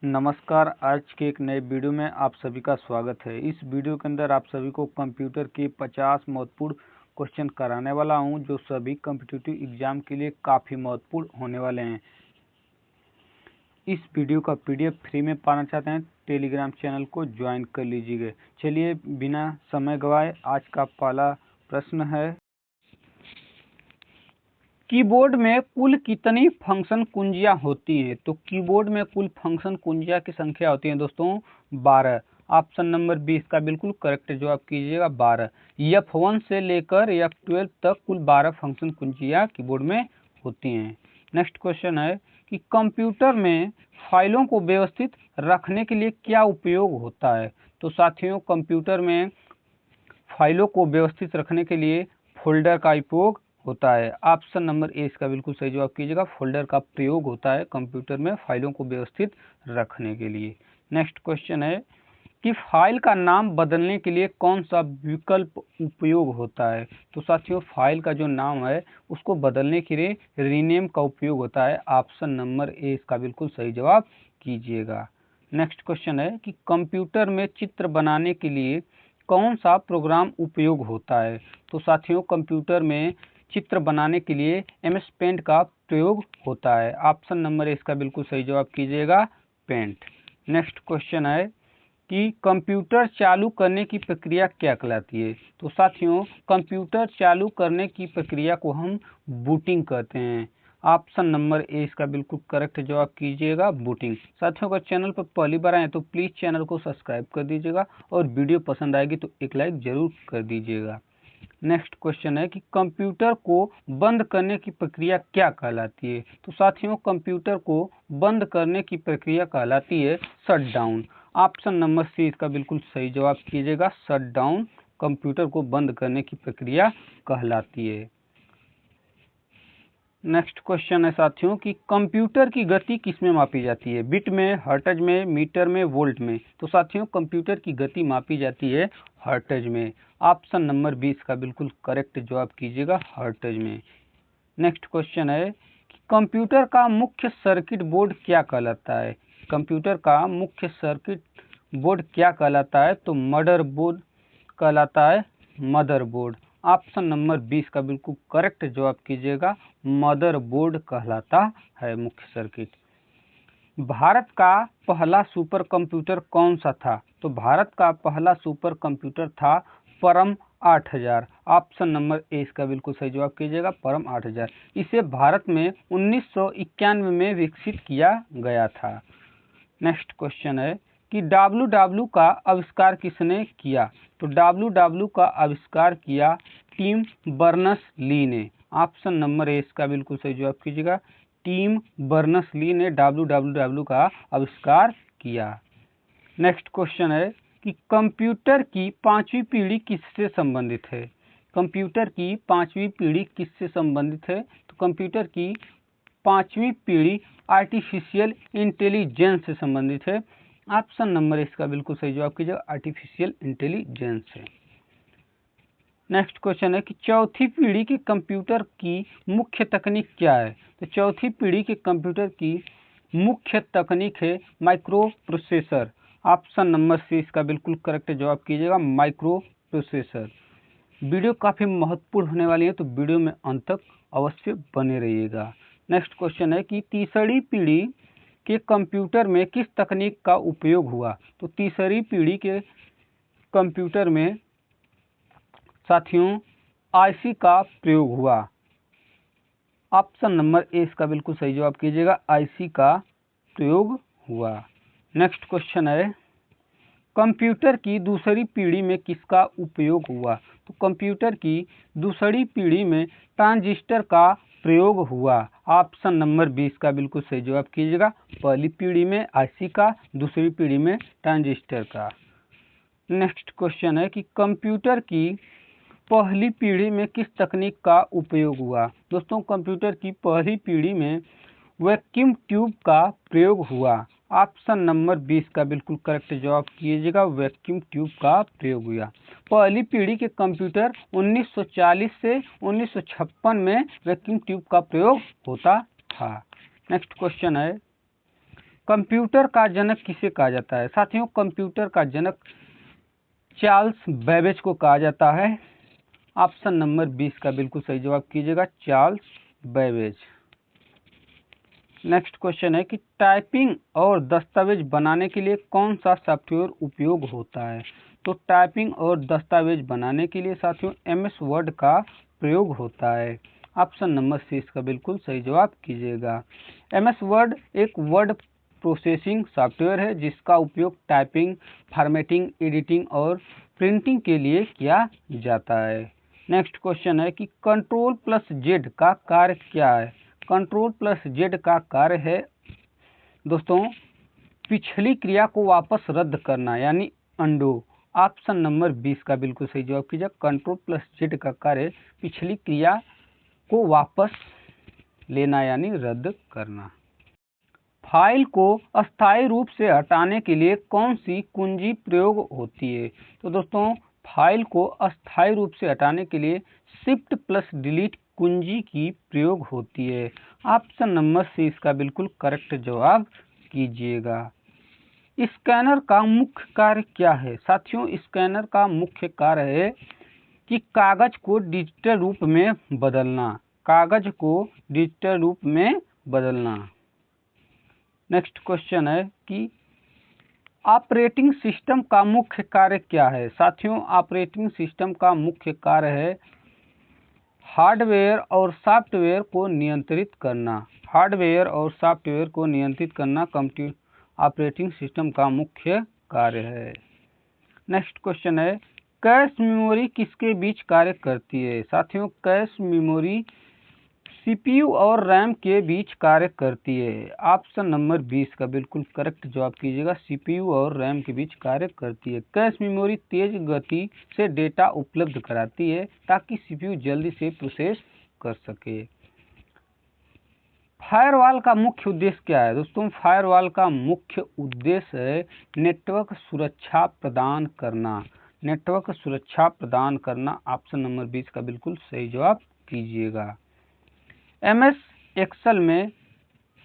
नमस्कार। आज के एक नए वीडियो में आप सभी का स्वागत है। इस वीडियो के अंदर आप सभी को कंप्यूटर के 50 महत्वपूर्ण क्वेश्चन कराने वाला हूं, जो सभी कॉम्पिटिटिव एग्जाम के लिए काफ़ी महत्वपूर्ण होने वाले हैं। इस वीडियो का पीडीएफ फ्री में पाना चाहते हैं, टेलीग्राम चैनल को ज्वाइन कर लीजिएगा। चलिए बिना समय गवाए आज का पहला प्रश्न है, कीबोर्ड में कुल कितनी फंक्शन कुंजियां होती हैं? तो कीबोर्ड में कुल फंक्शन कुंजियां की संख्या होती है दोस्तों 12। ऑप्शन नंबर 20 का बिल्कुल करेक्ट जवाब कीजिएगा 12। F1 से लेकर F12 तक कुल 12 फंक्शन कुंजियां कीबोर्ड में होती हैं। नेक्स्ट क्वेश्चन है कि कंप्यूटर में फाइलों को व्यवस्थित रखने के लिए क्या उपयोग होता है? तो साथियों, कंप्यूटर में फाइलों को व्यवस्थित रखने के लिए फोल्डर का उपयोग होता है। ऑप्शन नंबर ए इसका बिल्कुल सही जवाब कीजिएगा। फोल्डर का प्रयोग होता है कंप्यूटर में फाइलों को व्यवस्थित रखने के लिए। नेक्स्ट क्वेश्चन है कि फाइल का नाम बदलने के लिए कौन सा विकल्प उपयोग होता है? तो साथियों, फाइल का जो नाम है उसको बदलने के लिए रीनेम का उपयोग होता है। ऑप्शन नंबर ए इसका बिल्कुल सही जवाब कीजिएगा। नेक्स्ट क्वेश्चन है कि कंप्यूटर में चित्र बनाने के लिए कौन सा प्रोग्राम उपयोग होता है? तो साथियों, कंप्यूटर में चित्र बनाने के लिए MS पेंट का प्रयोग होता है। ऑप्शन नंबर ए इसका बिल्कुल सही जवाब कीजिएगा, पेंट। नेक्स्ट क्वेश्चन है कि कंप्यूटर चालू करने की प्रक्रिया क्या कहलाती है? तो साथियों, कंप्यूटर चालू करने की प्रक्रिया को हम बूटिंग कहते हैं। ऑप्शन नंबर ए इसका बिल्कुल करेक्ट जवाब कीजिएगा, बूटिंग। साथियों, अगर चैनल पर पहली बार आए तो प्लीज़ चैनल को सब्सक्राइब कर दीजिएगा और वीडियो पसंद आएगी तो एक लाइक जरूर कर दीजिएगा। नेक्स्ट क्वेश्चन है कि कंप्यूटर को बंद करने की प्रक्रिया क्या कहलाती है? तो साथियों, कंप्यूटर को बंद करने की प्रक्रिया कहलाती है shut down. Option number C इसका बिल्कुल सही जवाब कीजिएगा, शट डाउन कंप्यूटर को बंद करने की प्रक्रिया कहलाती है। नेक्स्ट क्वेश्चन है साथियों कि कंप्यूटर की गति किसमें मापी जाती है? बिट में, हर्ट्ज में, मीटर में, वोल्ट में? तो साथियों, कंप्यूटर की गति मापी जाती है हर्ट्ज में। ऑप्शन नंबर 20 का बिल्कुल करेक्ट जवाब कीजिएगा, हर्ट्ज में। नेक्स्ट क्वेश्चन है कि कंप्यूटर का मुख्य सर्किट बोर्ड क्या कहलाता है? कंप्यूटर का मुख्य सर्किट बोर्ड क्या कहलाता है? तो मदरबोर्ड कहलाता है, मदरबोर्ड। ऑप्शन नंबर 20 का बिल्कुल करेक्ट जवाब कीजिएगा, मदरबोर्ड कहलाता है मुख्य सर्किट। भारत का पहला सुपर कंप्यूटर कौन सा था? तो भारत का पहला सुपर कंप्यूटर था परम 8000। ऑप्शन नंबर ए इसका बिल्कुल सही जवाब कीजिएगा, परम 8000। इसे भारत में 1991 में विकसित किया गया था। नेक्स्ट क्वेश्चन है कि WW का आविष्कार किसने किया? तो WW का आविष्कार किया टिम बर्नर्स-ली ने। ऑप्शन नंबर ए इसका बिल्कुल सही जवाब कीजिएगा, टिम बर्नर्स-ली ने WW का आविष्कार किया। नेक्स्ट क्वेश्चन है कि कंप्यूटर की 5वीं पीढ़ी किससे संबंधित है? कंप्यूटर की 5वीं पीढ़ी किससे संबंधित है? तो कंप्यूटर की 5वीं पीढ़ी आर्टिफिशियल इंटेलिजेंस से संबंधित है। ऑप्शन नंबर इसका बिल्कुल सही जवाब कीजिएगा, आर्टिफिशियल इंटेलिजेंस है। नेक्स्ट क्वेश्चन है कि चौथी पीढ़ी के कंप्यूटर की मुख्य तकनीक क्या है? तो चौथी पीढ़ी के कंप्यूटर की मुख्य तकनीक है microprocessor. Option number C इसका बिल्कुल करेक्ट जवाब कीजिएगा, माइक्रो प्रोसेसर। वीडियो काफ़ी महत्वपूर्ण होने वाली है तो वीडियो में अंत तक अवश्य बने रहिएगा। नेक्स्ट क्वेश्चन है कि तीसरी पीढ़ी के कंप्यूटर में किस तकनीक का उपयोग हुआ? तो तीसरी पीढ़ी के कंप्यूटर में साथियों IC का प्रयोग हुआ। ऑप्शन नंबर ए इसका बिल्कुल सही जवाब कीजिएगा, IC का प्रयोग हुआ। नेक्स्ट क्वेश्चन है कंप्यूटर की दूसरी पीढ़ी में किसका उपयोग हुआ? तो कंप्यूटर की दूसरी पीढ़ी में ट्रांजिस्टर का प्रयोग हुआ। ऑप्शन नंबर 20 का बिल्कुल सही जवाब कीजिएगा, पहली पीढ़ी में IC का, दूसरी पीढ़ी में ट्रांजिस्टर का। नेक्स्ट क्वेश्चन है कि कंप्यूटर की पहली पीढ़ी में किस तकनीक का उपयोग हुआ? दोस्तों, कंप्यूटर की पहली पीढ़ी में वैक्यूम ट्यूब का प्रयोग हुआ। ऑप्शन नंबर 20 का बिल्कुल करेक्ट जवाब कीजिएगा, वैक्यूम ट्यूब का प्रयोग हुआ। पहली पीढ़ी के कंप्यूटर 1940 से 1956 में वैक्यूम ट्यूब का प्रयोग होता था। नेक्स्ट क्वेश्चन है कंप्यूटर का जनक किसे कहा जाता है? साथियों, कंप्यूटर का जनक चार्ल्स बेबेज को कहा जाता है। ऑप्शन नंबर 20 का बिल्कुल सही जवाब कीजिएगा, चार्ल्स बेबेज। नेक्स्ट क्वेश्चन है कि टाइपिंग और दस्तावेज बनाने के लिए कौन सा सॉफ्टवेयर उपयोग होता है? तो टाइपिंग और दस्तावेज बनाने के लिए साथियों एमएस वर्ड का प्रयोग होता है। ऑप्शन नंबर 6 का बिल्कुल सही जवाब कीजिएगा। एमएस वर्ड एक वर्ड प्रोसेसिंग सॉफ्टवेयर है जिसका उपयोग टाइपिंग, फॉर्मेटिंग, एडिटिंग और प्रिंटिंग के लिए किया जाता है। नेक्स्ट क्वेश्चन है कि कंट्रोल प्लस जेड का कार्य क्या है? कंट्रोल प्लस जेड का कार्य है दोस्तों पिछली क्रिया को वापस रद्द करना यानी अंडो। ऑप्शन नंबर 20 का बिल्कुल सही जवाब कीजिए। कंट्रोल प्लस जेड का कार्य पिछली क्रिया को वापस लेना यानी रद्द करना। फाइल को अस्थायी रूप से हटाने के लिए कौन सी कुंजी प्रयोग होती है? तो दोस्तों फाइल को अस्थायी रूप से हटाने के लिए शिफ्ट प्लस डिलीट कुंजी की प्रयोग होती है। ऑप्शन नंबर 6 का बिल्कुल करेक्ट जवाब कीजिएगा। स्कैनर का मुख्य कार्य क्या है? साथियों, स्कैनर का मुख्य कार्य है कि कागज को डिजिटल रूप में बदलना, कागज को डिजिटल रूप में बदलना। नेक्स्ट क्वेश्चन है कि ऑपरेटिंग सिस्टम का मुख्य कार्य क्या है? साथियों, ऑपरेटिंग सिस्टम का मुख्य कार्य है हार्डवेयर और सॉफ्टवेयर को नियंत्रित करना। हार्डवेयर और सॉफ्टवेयर को नियंत्रित करना कंप्यूटर ऑपरेटिंग सिस्टम का मुख्य कार्य है। नेक्स्ट क्वेश्चन है कैश मेमोरी किसके बीच कार्य करती है? साथियों, कैश मेमोरी सीपीयू और रैम के बीच कार्य करती है। ऑप्शन नंबर 20 का बिल्कुल करेक्ट जवाब कीजिएगा, सीपीयू और रैम के बीच कार्य करती है। कैश मेमोरी तेज गति से डेटा उपलब्ध कराती है ताकि सीपीयू जल्दी से प्रोसेस कर सके। फायरवॉल का मुख्य उद्देश्य क्या है? दोस्तों, फायरवॉल का मुख्य उद्देश्य है नेटवर्क सुरक्षा प्रदान करना। नेटवर्क सुरक्षा प्रदान करना। ऑप्शन नंबर 20 का बिल्कुल सही जवाब कीजिएगा। एमएस एक्सेल में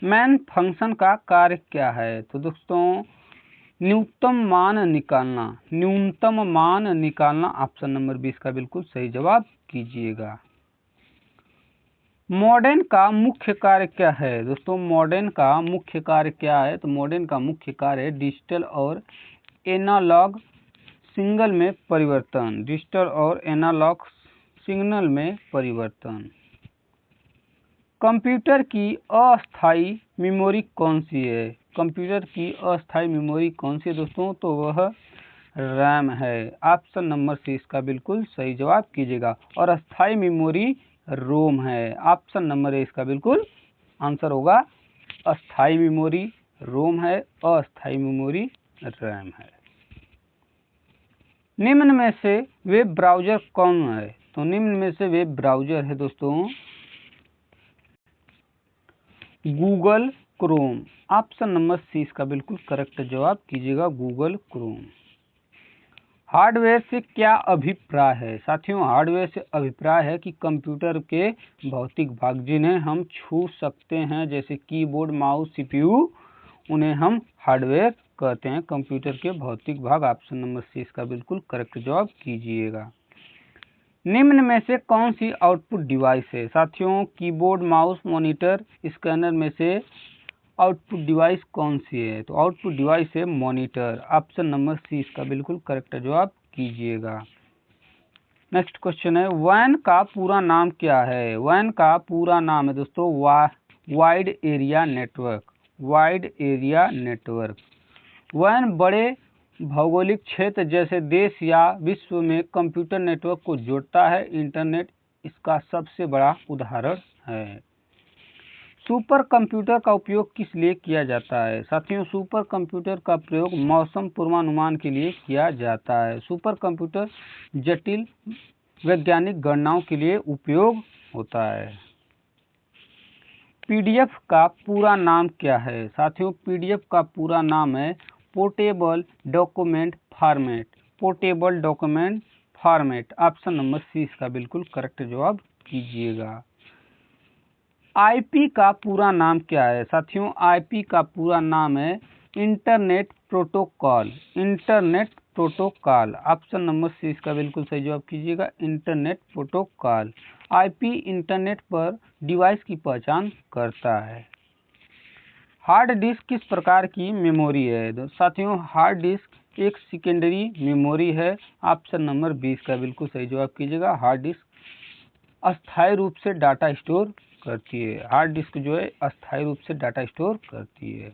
मैन फंक्शन का कार्य क्या है? तो दोस्तों न्यूनतम मान निकालना, न्यूनतम मान निकालना। ऑप्शन नंबर 20 का बिल्कुल सही जवाब कीजिएगा। मॉडेम का मुख्य कार्य क्या है? दोस्तों, मॉडेम का मुख्य कार्य क्या है? तो मॉडेम का मुख्य कार्य है डिजिटल और एनालॉग सिग्नल में परिवर्तन, डिजिटल और एनालॉग सिग्नल में परिवर्तन। कंप्यूटर की अस्थायी मेमोरी कौन सी है? कंप्यूटर की अस्थायी मेमोरी कौन सी है दोस्तों? तो वह रैम है। ऑप्शन नंबर 6 का बिल्कुल सही जवाब कीजिएगा। और अस्थायी मेमोरी रोम है। ऑप्शन नंबर 1 का बिल्कुल आंसर होगा अस्थायी मेमोरी रोम है, अस्थायी मेमोरी रैम है। निम्न में से वेब ब्राउज़र कौन है? तो निम्न में से वेब ब्राउज़र है दोस्तों गूगल क्रोम। ऑप्शन नंबर 30 का बिल्कुल करेक्ट जवाब कीजिएगा, गूगल क्रोम। हार्डवेयर से क्या अभिप्राय है? साथियों, हार्डवेयर से अभिप्राय है कि कंप्यूटर के भौतिक भाग जिन्हें हम छू सकते हैं जैसे कीबोर्ड, माउस, सीपीयू, उन्हें हम हार्डवेयर कहते हैं। कंप्यूटर के भौतिक भाग। ऑप्शन नंबर 30 का बिल्कुल करेक्ट जवाब कीजिएगा। निम्न में से कौन सी आउटपुट डिवाइस है? साथियों, कीबोर्ड, माउस, मॉनिटर, स्कैनर में से आउटपुट डिवाइस कौन सी है? तो आउटपुट डिवाइस है मॉनिटर। ऑप्शन नंबर 30 का बिल्कुल करेक्ट जवाब कीजिएगा। नेक्स्ट क्वेश्चन है वैन का पूरा नाम क्या है? वैन का पूरा नाम है दोस्तों wide area network. Wide area network. वैन बड़े भौगोलिक क्षेत्र जैसे देश या विश्व में कंप्यूटर नेटवर्क को जोड़ता है। इंटरनेट इसका सबसे बड़ा उदाहरण है। सुपर कंप्यूटर का उपयोग किस लिए किया जाता है? साथियों, सुपर कंप्यूटर का प्रयोग मौसम पूर्वानुमान के लिए किया जाता है। सुपर कंप्यूटर जटिल वैज्ञानिक गणनाओं के लिए उपयोग होता है। पीडीएफ का पूरा नाम क्या है? साथियों, पीडीएफ का पूरा नाम है portable document format. Portable document format. Option number 30 का बिल्कुल करेक्ट जवाब कीजिएगा। आईपी का पूरा नाम क्या है साथियों? आईपी का पूरा नाम है internet protocol. Internet protocol, option number C इसका बिल्कुल सही जवाब कीजिएगा, इंटरनेट प्रोटोकॉल। आईपी इंटरनेट पर डिवाइस की पहचान करता है। हार्ड डिस्क किस प्रकार की मेमोरी है? साथियों, हार्ड डिस्क एक सेकेंडरी मेमोरी है। ऑप्शन नंबर 20 का बिल्कुल सही जवाब कीजिएगा। हार्ड डिस्क अस्थायी रूप से डाटा स्टोर करती है। हार्ड डिस्क जो है अस्थायी रूप से डाटा स्टोर करती है।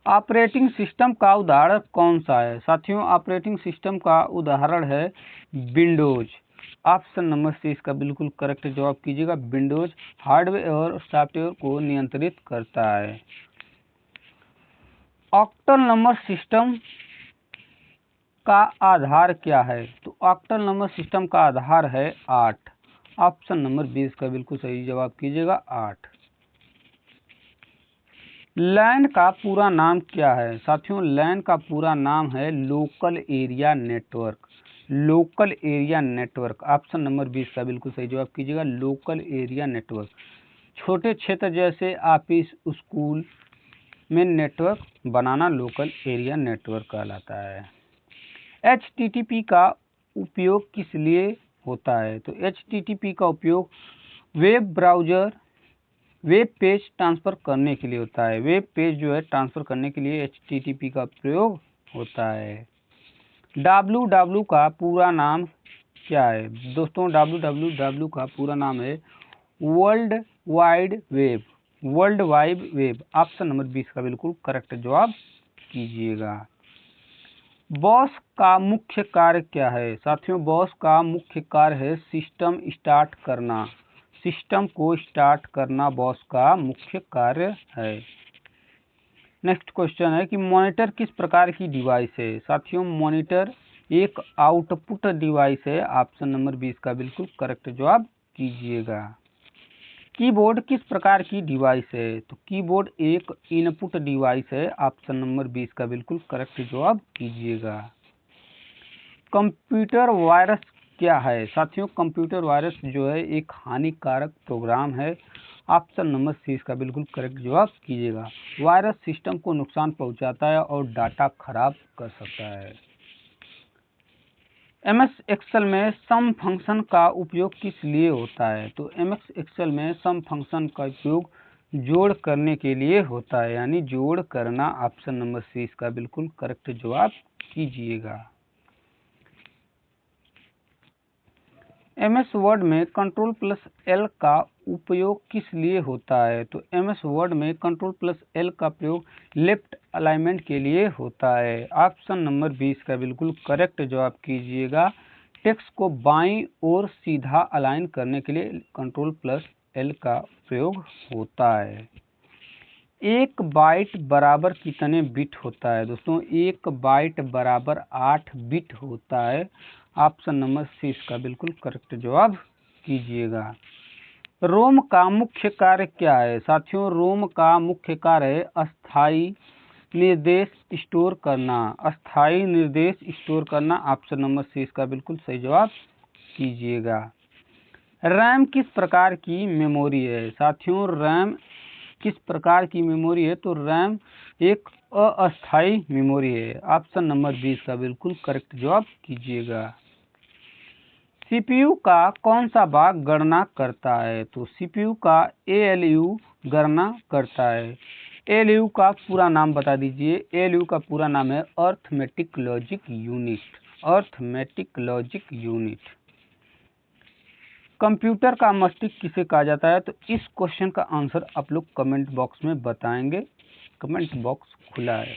ऑपरेटिंग सिस्टम का उदाहरण कौन सा है? साथियों, ऑपरेटिंग सिस्टम का उदाहरण है विंडोज। ऑप्शन नंबर सी इसका बिल्कुल करेक्ट जवाब कीजिएगा। विंडोज हार्डवेयर और सॉफ्टवेयर को नियंत्रित करता है। ऑक्टल नंबर सिस्टम का आधार क्या है? तो ऑक्टल नंबर सिस्टम का आधार है 8। ऑप्शन नंबर 20 का बिल्कुल सही जवाब कीजिएगा, 8। लैन का पूरा नाम क्या है? साथियों, लैन का पूरा नाम है local area network. Local area network, option number 20 का बिल्कुल सही जवाब कीजिएगा, लोकल एरिया नेटवर्क। छोटे क्षेत्र जैसे ऑफिस, स्कूल में नेटवर्क बनाना लोकल एरिया नेटवर्क कहलाता है। HTTP का उपयोग किस लिए होता है? तो HTTP का उपयोग web browser web page transfer करने के लिए होता है। वेब पेज जो है ट्रांसफ़र करने के लिए HTTP का प्रयोग होता है। www का पूरा नाम क्या है? दोस्तों, www का पूरा नाम है world wide web. World wide web, option number 20 का बिल्कुल करेक्ट जवाब कीजिएगा। बॉस का मुख्य कार्य क्या है? साथियों, बॉस का मुख्य कार्य है सिस्टम स्टार्ट करना। सिस्टम को स्टार्ट करना बॉस का मुख्य कार्य है। नेक्स्ट क्वेश्चन है कि मॉनिटर किस प्रकार की डिवाइस है? साथियों, मॉनिटर एक आउटपुट डिवाइस है। ऑप्शन नंबर 20 का बिल्कुल करेक्ट जवाब कीजिएगा। कीबोर्ड किस प्रकार की डिवाइस है? तो कीबोर्ड एक इनपुट डिवाइस है। ऑप्शन नंबर 20 का बिल्कुल करेक्ट जवाब कीजिएगा। कंप्यूटर वायरस क्या है? साथियों, कंप्यूटर वायरस जो है एक हानिकारक प्रोग्राम है। ऑप्शन नंबर सी इसका बिल्कुल करेक्ट जवाब कीजिएगा। वायरस सिस्टम को नुकसान पहुंचाता है और डाटा खराब कर सकता है। MS एक्सेल में सम फंक्शन का उपयोग किस लिए होता है? तो MS एक्सेल में सम फंक्शन का उपयोग जोड़ करने के लिए होता है, यानी जोड़ करना। ऑप्शन नंबर सी इसका बिल्कुल करेक्ट जवाब कीजिएगा। MS वर्ड में Ctrl+L का उपयोग किस लिए होता है? तो MS वर्ड में Ctrl+L का प्रयोग लेफ्ट अलाइनमेंट के लिए होता है। ऑप्शन नंबर 20 का बिल्कुल करेक्ट जवाब कीजिएगा। टेक्स्ट को बाईं ओर सीधा अलाइन करने के लिए Ctrl+L का प्रयोग होता है। एक बाइट बराबर कितने बिट होता है? दोस्तों, एक बाइट बराबर 8 बिट होता है। ऑप्शन नंबर सी इसका बिल्कुल करेक्ट जवाब कीजिएगा। रोम का मुख्य कार्य क्या है? साथियों, रोम का मुख्य कार्य है अस्थायी निर्देश स्टोर करना। अस्थायी निर्देश स्टोर करना। ऑप्शन नंबर सी इसका बिल्कुल सही जवाब कीजिएगा। रैम किस प्रकार की मेमोरी है? साथियों, रैम किस प्रकार की मेमोरी है? तो रैम एक अस्थायी मेमोरी है। ऑप्शन नंबर 20 का बिल्कुल करेक्ट जवाब कीजिएगा। CPU का कौन सा भाग गणना करता है? तो CPU का ALU गणना करता है। ALU का पूरा नाम बता दीजिए। ALU का पूरा नाम है arithmetic logic unit. Arithmetic logic unit. Computer का मस्तिष्क किसे कहा जाता है? तो इस क्वेश्चन का आंसर आप लोग कमेंट बॉक्स में बताएंगे। कमेंट बॉक्स खुला है।